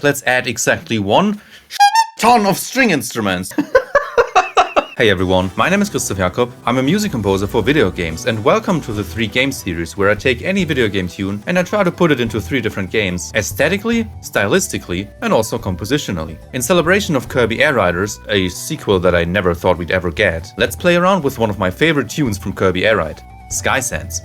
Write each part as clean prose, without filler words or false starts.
let's add exactly one ton of string instruments. Hey everyone, my name is Christoph Jakob. I'm a music composer for video games, and welcome to the 3 game series where I take any video game tune and I try to put it into 3 different games, aesthetically, stylistically, and also compositionally. In celebration of Kirby Air Riders, a sequel that I never thought we'd ever get, let's play around with one of my favorite tunes from Kirby Air Ride, SANDS.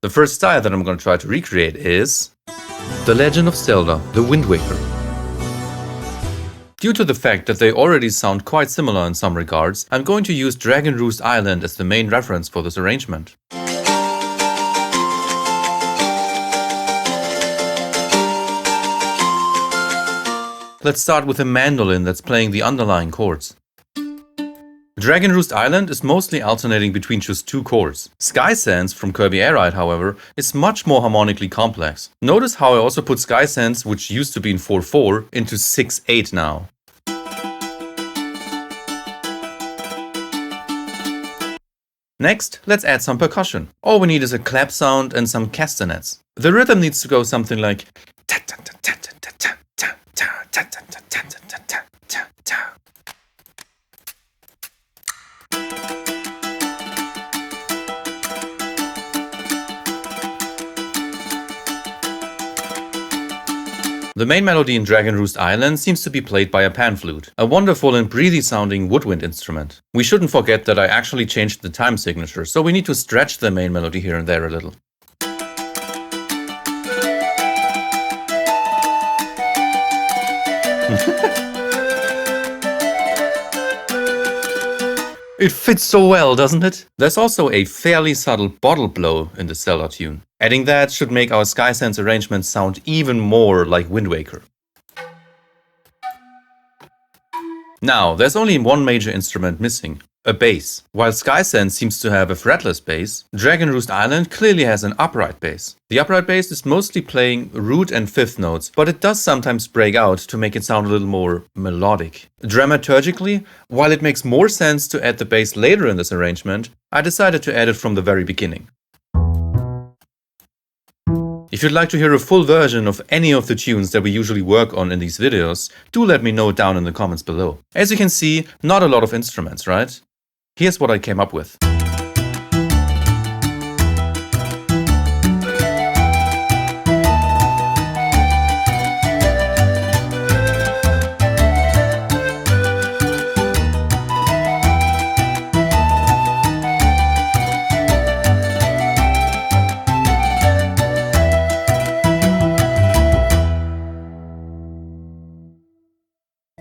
The first style that I'm going to try to recreate is The Legend of Zelda, The Wind Waker. Due to the fact that they already sound quite similar in some regards, I'm going to use Dragon Roost Island as the main reference for this arrangement. Let's start with a mandolin that's playing the underlying chords. Dragon Roost Island is mostly alternating between just 2 chords. SANDS from Kirby Air Ride, however, is much more harmonically complex. Notice how I also put SANDS, which used to be in 4/4, into 6/8 now. Next, let's add some percussion. All we need is a clap sound and some castanets. The rhythm needs to go something like The main melody in Dragon Roost Island seems to be played by a pan flute, a wonderful and breathy sounding woodwind instrument. We shouldn't forget that I actually changed the time signature, so we need to stretch the main melody here and there a little. It fits so well, doesn't it? There's also a fairly subtle bottle blow in the Zelda tune. Adding that should make our SANDS arrangement sound even more like Wind Waker. Now, there's only one major instrument missing, a bass. While SANDS seems to have a fretless bass, Dragon Roost Island clearly has an upright bass. The upright bass is mostly playing root and fifth notes, but it does sometimes break out to make it sound a little more melodic. Dramaturgically, while it makes more sense to add the bass later in this arrangement, I decided to add it from the very beginning. If you'd like to hear a full version of any of the tunes that we usually work on in these videos, do let me know down in the comments below. As you can see, not a lot of instruments, right? Here's what I came up with.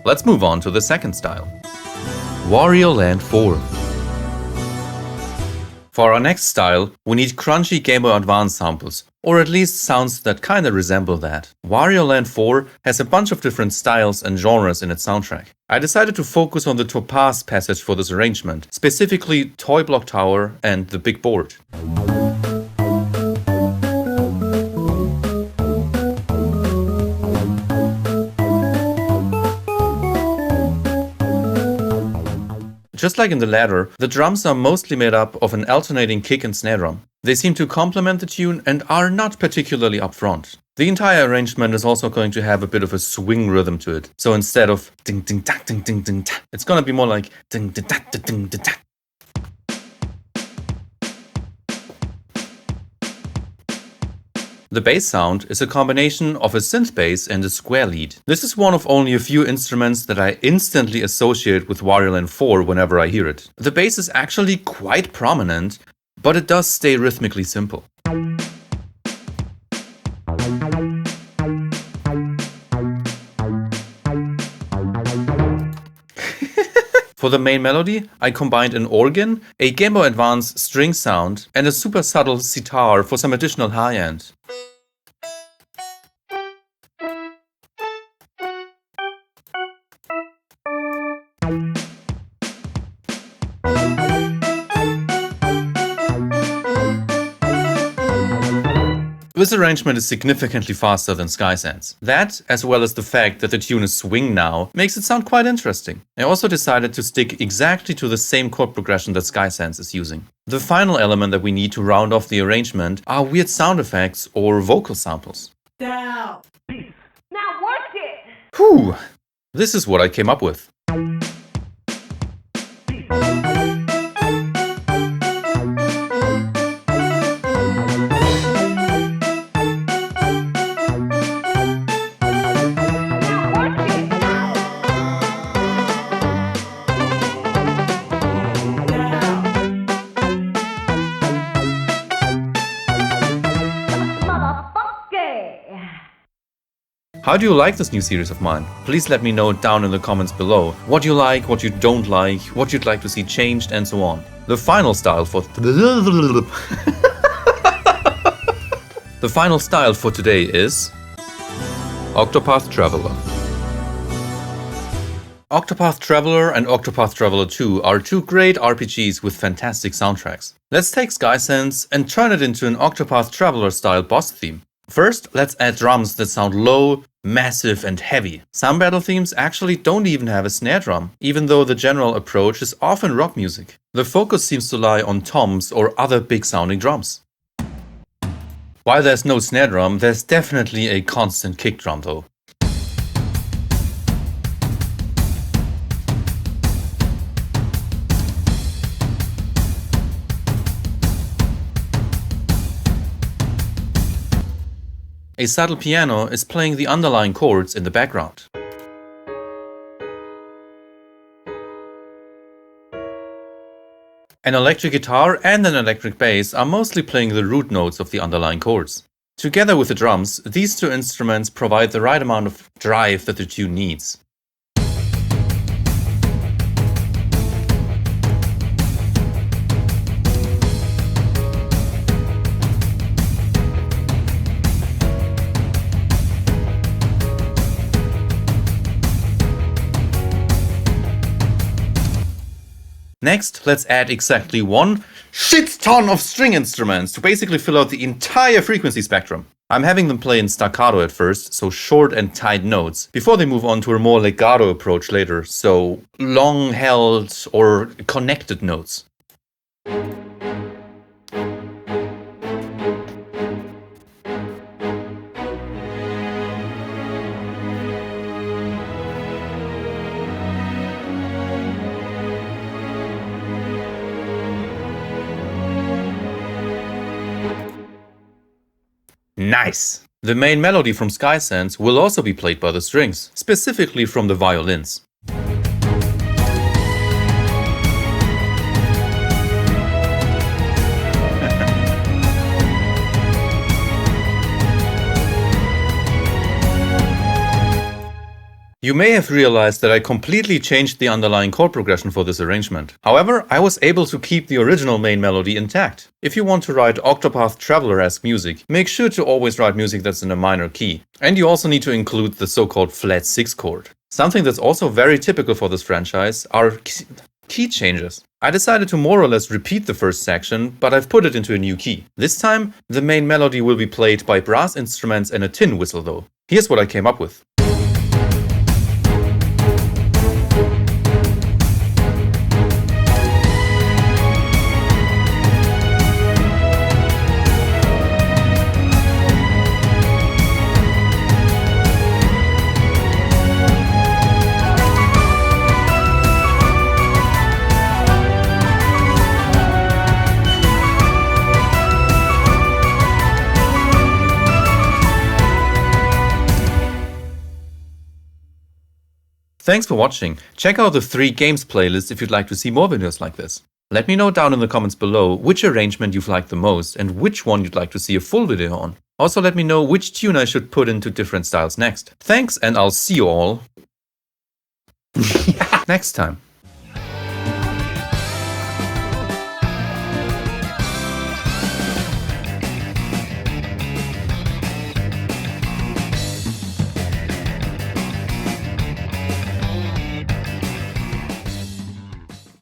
Let's move on to the second style. Wario Land 4. For our next style, we need crunchy Game Boy Advance samples, or at least sounds that kinda resemble that. Wario Land 4 has a bunch of different styles and genres in its soundtrack. I decided to focus on the Topaz passage for this arrangement, specifically Toy Block Tower and the Big Board. Just like in the latter, the drums are mostly made up of an alternating kick and snare drum. They seem to complement the tune and are not particularly upfront. The entire arrangement is also going to have a bit of a swing rhythm to it. So instead of ding ding da ding ding ding da, it's gonna be more like ding ding da ding ding da. The bass sound is a combination of a synth bass and a square lead. This is one of only a few instruments that I instantly associate with Wario Land 4 whenever I hear it. The bass is actually quite prominent, but it does stay rhythmically simple. For the main melody, I combined an organ, a Game Boy Advance string sound, and a super subtle sitar for some additional high end. This arrangement is significantly faster than SanDs. That, as well as the fact that the tune is swing now, makes it sound quite interesting. I also decided to stick exactly to the same chord progression that SanDs is using. The final element that we need to round off the arrangement are weird sound effects or vocal samples. Down. Now work it! Whew! This is what I came up with. How do you like this new series of mine? Please let me know down in the comments below what you like, what you don't like, what you'd like to see changed, and so on. The final style for the final style for today is Octopath Traveler. Octopath Traveler and Octopath Traveler 2 are two great RPGs with fantastic soundtracks. Let's take SanDs and turn it into an Octopath Traveler style boss theme. First, let's add drums that sound low, massive and heavy. Some battle themes actually don't even have a snare drum, even though the general approach is often rock music. The focus seems to lie on toms or other big sounding drums. While there's no snare drum, there's definitely a constant kick drum though. A subtle piano is playing the underlying chords in the background. An electric guitar and an electric bass are mostly playing the root notes of the underlying chords. Together with the drums, these two instruments provide the right amount of drive that the tune needs. Next, let's add exactly one shit-ton of string instruments to basically fill out the entire frequency spectrum. I'm having them play in staccato at first, so short and tight notes, before they move on to a more legato approach later, so long-held or connected notes. Nice! The main melody from SanDs will also be played by the strings, specifically from the violins. You may have realized that I completely changed the underlying chord progression for this arrangement. However, I was able to keep the original main melody intact. If you want to write Octopath Traveler-esque music, make sure to always write music that's in a minor key. And you also need to include the so-called flat 6 chord. Something that's also very typical for this franchise are key changes. I decided to more or less repeat the first section, but I've put it into a new key. This time, the main melody will be played by brass instruments and a tin whistle though. Here's what I came up with. Thanks for watching. Check out the 3 games playlist if you'd like to see more videos like this. Let me know down in the comments below which arrangement you've liked the most and which one you'd like to see a full video on. Also let me know which tune I should put into different styles next. Thanks, and I'll see you all next time.